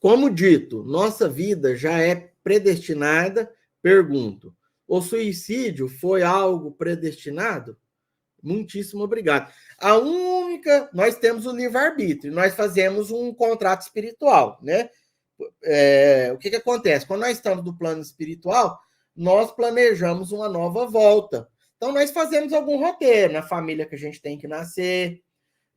Como dito, nossa vida já é predestinada. Pergunto, o suicídio foi algo predestinado? Muitíssimo obrigado. Nós temos o livre-arbítrio, nós fazemos um contrato espiritual, né? O que acontece? Quando nós estamos no plano espiritual, nós planejamos uma nova volta. Então, nós fazemos algum roteiro na família que a gente tem que nascer,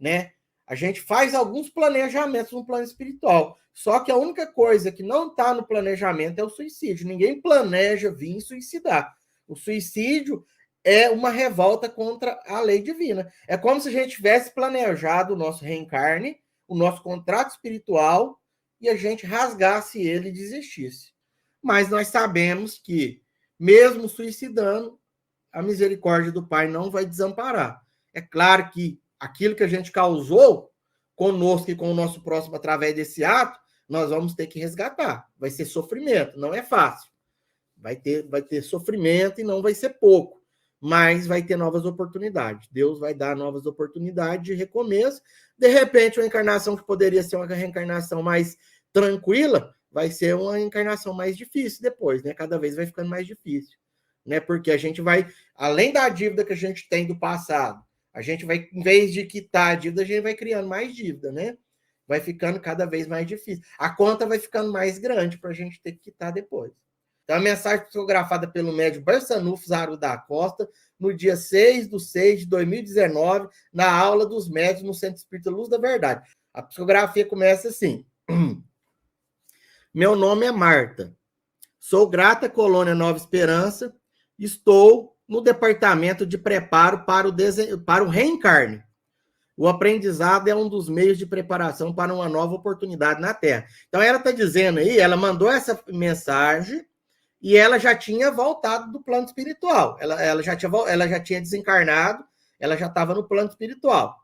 né? A gente faz alguns planejamentos no plano espiritual. Só que a única coisa que não está no planejamento é o suicídio. Ninguém planeja vir suicidar. O suicídio é uma revolta contra a lei divina. É como se a gente tivesse planejado o nosso reencarne, o nosso contrato espiritual, e a gente rasgasse ele e desistisse. Mas nós sabemos que, mesmo suicidando, a misericórdia do Pai não vai desamparar. É claro que aquilo que a gente causou conosco e com o nosso próximo através desse ato, nós vamos ter que resgatar. Vai ser sofrimento, não é fácil. Vai ter sofrimento e não vai ser pouco, mas vai ter novas oportunidades. Deus vai dar novas oportunidades de recomeço. De repente, uma encarnação que poderia ser uma reencarnação mais tranquila, vai ser uma encarnação mais difícil depois, né? Cada vez vai ficando mais difícil, né? Porque a gente vai, além da dívida que a gente tem do passado, a gente vai, em vez de quitar a dívida, a gente vai criando mais dívida, né? Vai ficando cada vez mais difícil. A conta vai ficando mais grande para a gente ter que quitar depois. Então, a mensagem psicografada pelo médium Barçanufo Zaru da Costa, no dia 6/6/2019, na aula dos médiuns no Centro Espírita Luz da Verdade. A psicografia começa assim. Meu nome é Marta. Sou grata Colônia Nova Esperança. Estou no departamento de preparo para o reencarne. O aprendizado é um dos meios de preparação para uma nova oportunidade na Terra. Então, ela está dizendo aí, ela mandou essa mensagem e ela já tinha voltado do plano espiritual. Ela já tinha desencarnado, ela já estava no plano espiritual.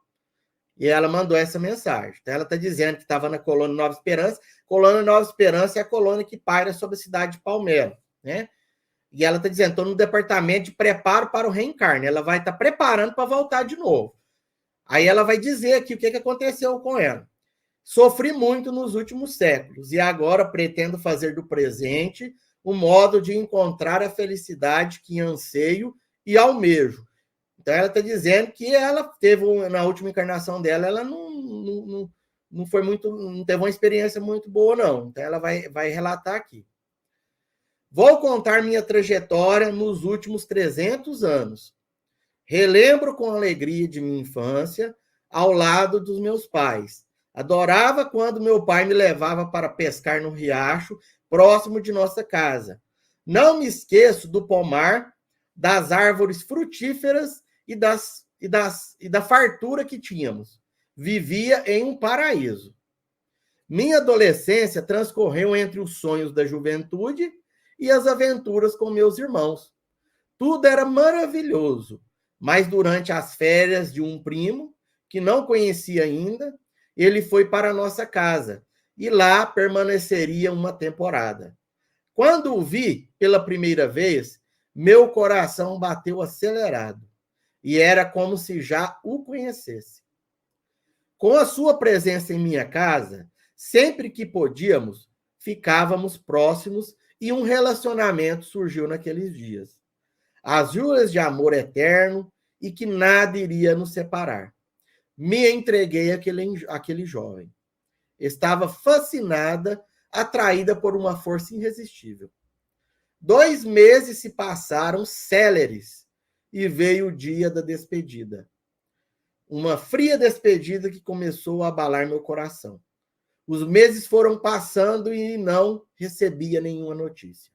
E ela mandou essa mensagem. Então, ela está dizendo que estava na colônia Nova Esperança. Colônia Nova Esperança é a colônia que paira sobre a cidade de Palmelo, né? E ela está dizendo, estou no departamento de preparo para o reencarne. Ela vai estar preparando para voltar de novo. Aí ela vai dizer aqui o que aconteceu com ela. Sofri muito nos últimos séculos e agora pretendo fazer do presente um modo de encontrar a felicidade que anseio e almejo. Então, ela está dizendo que ela teve, na última encarnação dela, ela não teve uma experiência muito boa, não. Então, ela vai relatar aqui. Vou contar minha trajetória nos últimos 300 anos. Relembro com alegria de minha infância, ao lado dos meus pais. Adorava quando meu pai me levava para pescar no riacho, próximo de nossa casa. Não me esqueço do pomar, das árvores frutíferas e da fartura que tínhamos. Vivia em um paraíso. Minha adolescência transcorreu entre os sonhos da juventude e as aventuras com meus irmãos. Tudo era maravilhoso, mas durante as férias de um primo, que não conhecia ainda, ele foi para a nossa casa e lá permaneceria uma temporada. Quando o vi pela primeira vez, meu coração bateu acelerado e era como se já o conhecesse. Com a sua presença em minha casa, sempre que podíamos, ficávamos próximos e um relacionamento surgiu naqueles dias. As juras de amor eterno e que nada iria nos separar. Me entreguei àquele jovem. Estava fascinada, atraída por uma força irresistível. 2 meses se passaram céleres e veio o dia da despedida. Uma fria despedida que começou a abalar meu coração. Os meses foram passando e não recebia nenhuma notícia.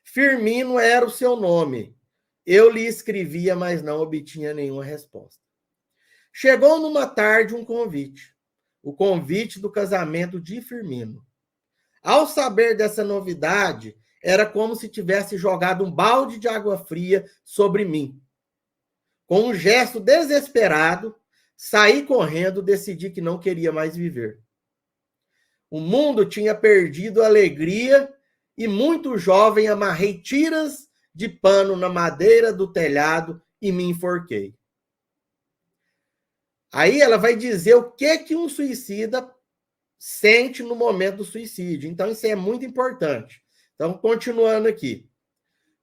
Firmino era o seu nome. Eu lhe escrevia, mas não obtinha nenhuma resposta. Chegou numa tarde um convite. O convite do casamento de Firmino. Ao saber dessa novidade, era como se tivesse jogado um balde de água fria sobre mim. Com um gesto desesperado, saí correndo, decidi que não queria mais viver. O mundo tinha perdido a alegria e, muito jovem, amarrei tiras de pano na madeira do telhado e me enforquei. Aí ela vai dizer o que um suicida sente no momento do suicídio. Então, isso é muito importante. Então, continuando aqui.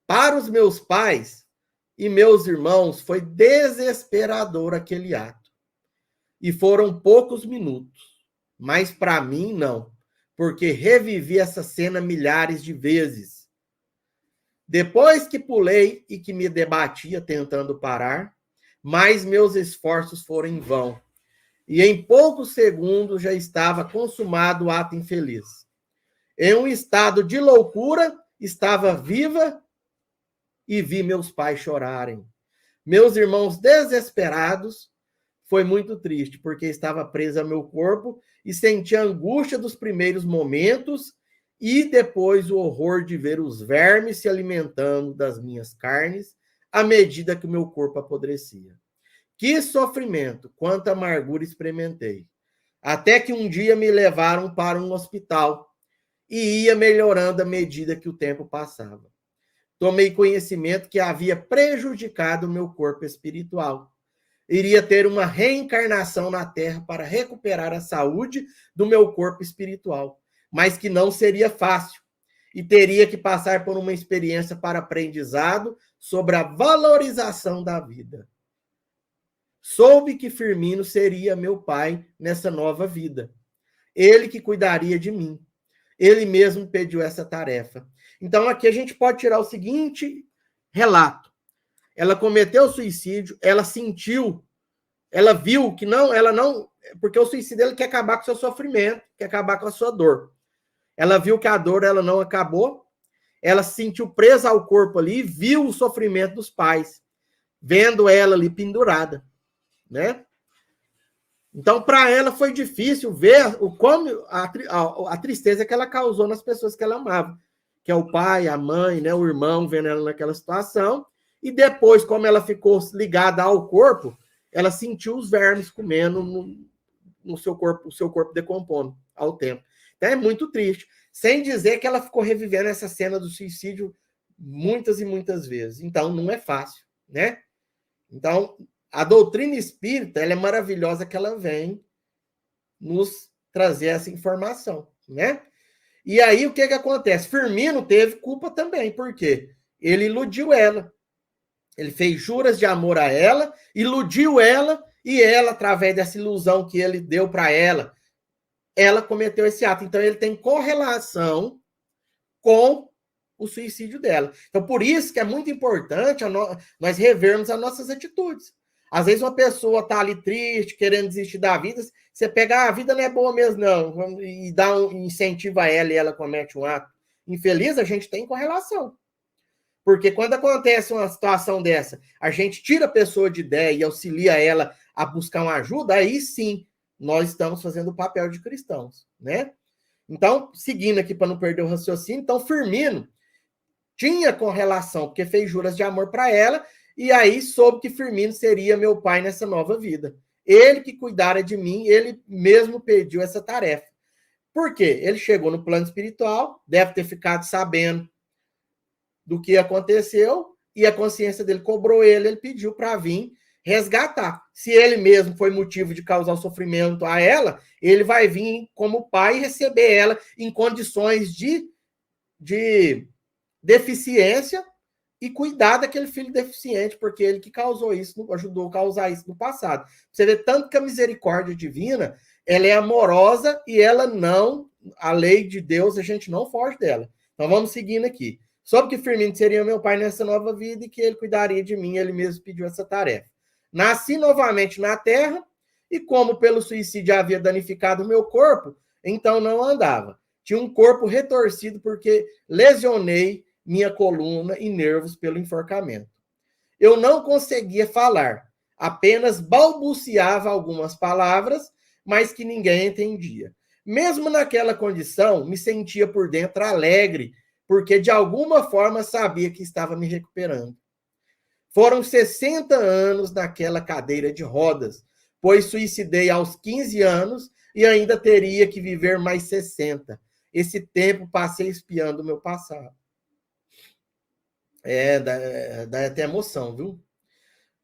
Para os meus pais e meus irmãos, foi desesperador aquele ato. E foram poucos minutos. Mas para mim, não. Porque revivi essa cena milhares de vezes. Depois que pulei e que me debatia tentando parar, mais meus esforços foram em vão. E em poucos segundos já estava consumado o ato infeliz. Em um estado de loucura, estava viva e vi meus pais chorarem. Meus irmãos desesperados. Foi muito triste, porque estava presa ao meu corpo e senti a angústia dos primeiros momentos e depois o horror de ver os vermes se alimentando das minhas carnes à medida que o meu corpo apodrecia. Que sofrimento, quanta amargura experimentei. Até que um dia me levaram para um hospital e ia melhorando à medida que o tempo passava. Tomei conhecimento que havia prejudicado o meu corpo espiritual. Iria ter uma reencarnação na Terra para recuperar a saúde do meu corpo espiritual, mas que não seria fácil e teria que passar por uma experiência para aprendizado sobre a valorização da vida. Soube que Firmino seria meu pai nessa nova vida. Ele que cuidaria de mim. Ele mesmo pediu essa tarefa. Então aqui a gente pode tirar o seguinte relato. Ela cometeu suicídio, ela sentiu, ela viu que não, ela não, porque o suicídio ele quer acabar com o seu sofrimento, quer acabar com a sua dor. Ela viu que a dor ela não acabou, ela se sentiu presa ao corpo ali e viu o sofrimento dos pais, vendo ela ali pendurada, né? Então, para ela foi difícil ver o como a tristeza que ela causou nas pessoas que ela amava, que é o pai, a mãe, né, o irmão, vendo ela naquela situação. E depois, como ela ficou ligada ao corpo, ela sentiu os vermes comendo no seu corpo, o seu corpo decompondo ao tempo. Então, é muito triste. Sem dizer que ela ficou revivendo essa cena do suicídio muitas e muitas vezes. Então, não é fácil, né? Então, a doutrina espírita ela é maravilhosa que ela vem nos trazer essa informação, né? E aí, o que acontece? Firmino teve culpa também, por quê? Ele iludiu ela. Ele fez juras de amor a ela, iludiu ela, e ela, através dessa ilusão que ele deu para ela cometeu esse ato. Então, ele tem correlação com o suicídio dela. Então, por isso que é muito importante nós revermos as nossas atitudes. Às vezes uma pessoa está ali triste, querendo desistir da vida, você pega, a vida não é boa mesmo, não, e dá incentiva a ela e ela comete um ato infeliz, a gente tem correlação. Porque quando acontece uma situação dessa, a gente tira a pessoa de ideia e auxilia ela a buscar uma ajuda, aí sim, nós estamos fazendo o papel de cristãos, né? Então, seguindo aqui para não perder o raciocínio, então Firmino tinha correlação, porque fez juras de amor para ela, e aí soube que Firmino seria meu pai nessa nova vida. Ele que cuidara de mim, ele mesmo pediu essa tarefa. Por quê? Ele chegou no plano espiritual, deve ter ficado sabendo do que aconteceu, e a consciência dele cobrou ele pediu para vir resgatar. Se ele mesmo foi motivo de causar sofrimento a ela, ele vai vir como pai e receber ela em condições de deficiência e cuidar daquele filho deficiente, porque ele que causou isso, ajudou a causar isso no passado. Você vê tanto que a misericórdia divina, ela é amorosa e ela não, a lei de Deus, a gente não foge dela. Então vamos seguindo aqui. Soube que Firmino seria meu pai nessa nova vida e que ele cuidaria de mim, ele mesmo pediu essa tarefa. Nasci novamente na Terra e como pelo suicídio havia danificado o meu corpo, então não andava. Tinha um corpo retorcido porque lesionei minha coluna e nervos pelo enforcamento. Eu não conseguia falar, apenas balbuciava algumas palavras, mas que ninguém entendia. Mesmo naquela condição, me sentia por dentro alegre, porque de alguma forma sabia que estava me recuperando. Foram 60 anos naquela cadeira de rodas, pois suicidei aos 15 anos e ainda teria que viver mais 60. Esse tempo passei espiando o meu passado. Dá até emoção, viu?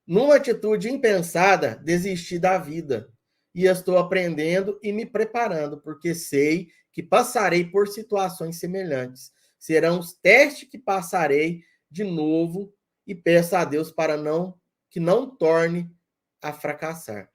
Numa atitude impensada, desisti da vida e estou aprendendo e me preparando, porque sei que passarei por situações semelhantes. Serão os testes que passarei de novo e peço a Deus para que não torne a fracassar.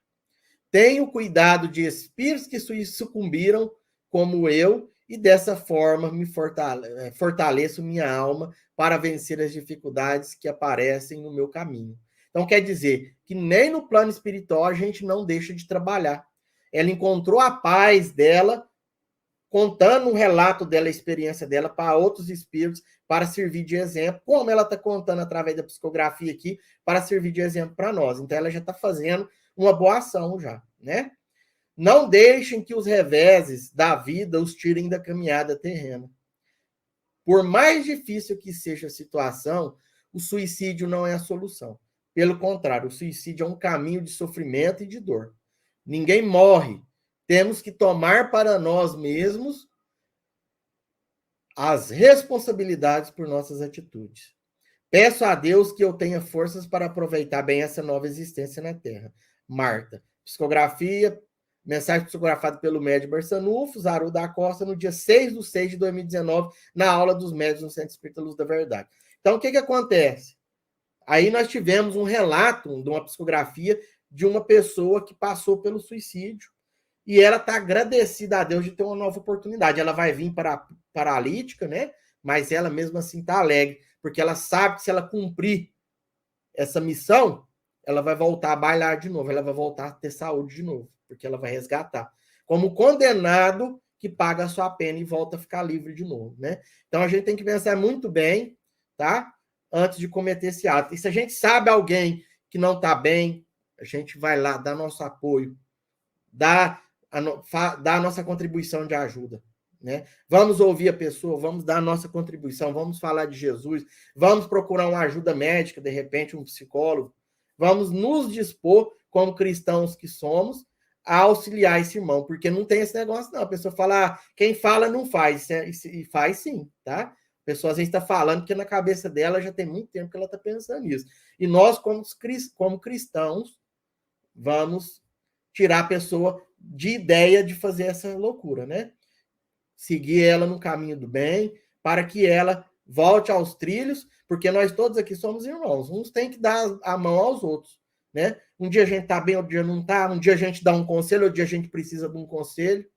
Tenho cuidado de espíritos que sucumbiram como eu e dessa forma me fortaleço minha alma para vencer as dificuldades que aparecem no meu caminho. Então quer dizer que nem no plano espiritual a gente não deixa de trabalhar. Ela encontrou a paz dela contando um relato dela, a experiência dela para outros espíritos, para servir de exemplo, como ela está contando através da psicografia aqui, para servir de exemplo para nós. Então ela já está fazendo uma boa ação já, né? Não deixem que os reveses da vida os tirem da caminhada terrena. Por mais difícil que seja a situação, o suicídio não é a solução. Pelo contrário, o suicídio é um caminho de sofrimento e de dor. Ninguém morre. Temos que tomar para nós mesmos as responsabilidades por nossas atitudes. Peço a Deus que eu tenha forças para aproveitar bem essa nova existência na Terra. Marta. Psicografia, mensagem psicografada pelo médium Barçanufo, Zaru da Costa, no dia 6/6/2019, na aula dos médiuns no Centro Espírita Luz da Verdade. Então, o que acontece? Aí nós tivemos um relato de uma psicografia de uma pessoa que passou pelo suicídio e ela está agradecida a Deus de ter uma nova oportunidade. Ela vai vir paralítica, né? Mas ela mesmo assim está alegre, porque ela sabe que se ela cumprir essa missão, ela vai voltar a bailar de novo, ela vai voltar a ter saúde de novo, porque ela vai resgatar. Como condenado que paga a sua pena e volta a ficar livre de novo, né? Então a gente tem que pensar muito bem, tá? Antes de cometer esse ato. E se a gente sabe alguém que não está bem, a gente vai lá, dá nosso apoio, dá a nossa contribuição de ajuda, né? Vamos ouvir a pessoa, vamos dar a nossa contribuição, vamos falar de Jesus, vamos procurar uma ajuda médica, de repente um psicólogo, vamos nos dispor, como cristãos que somos, a auxiliar esse irmão, porque não tem esse negócio não, a pessoa fala, quem fala não faz, e faz sim, tá? A pessoa às vezes está falando porque na cabeça dela já tem muito tempo que ela está pensando nisso. E nós, como cristãos, vamos tirar a pessoa de ideia de fazer essa loucura, né? Seguir ela no caminho do bem, para que ela volte aos trilhos, porque nós todos aqui somos irmãos. Uns têm que dar a mão aos outros, né? Um dia a gente está bem, outro dia não está. Um dia a gente dá um conselho, outro dia a gente precisa de um conselho.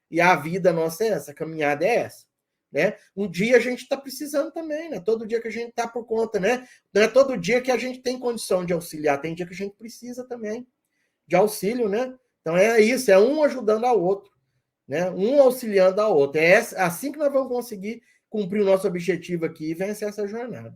E a vida nossa é essa, a caminhada é essa, né? Um dia a gente está precisando também, né? Todo dia que a gente está por conta, né? Não é todo dia que a gente tem condição de auxiliar, tem dia que a gente precisa também de auxílio, né? Então é isso, é um ajudando ao outro, né? Um auxiliando ao outro. É assim que nós vamos conseguir cumprir o nosso objetivo aqui e vencer essa jornada.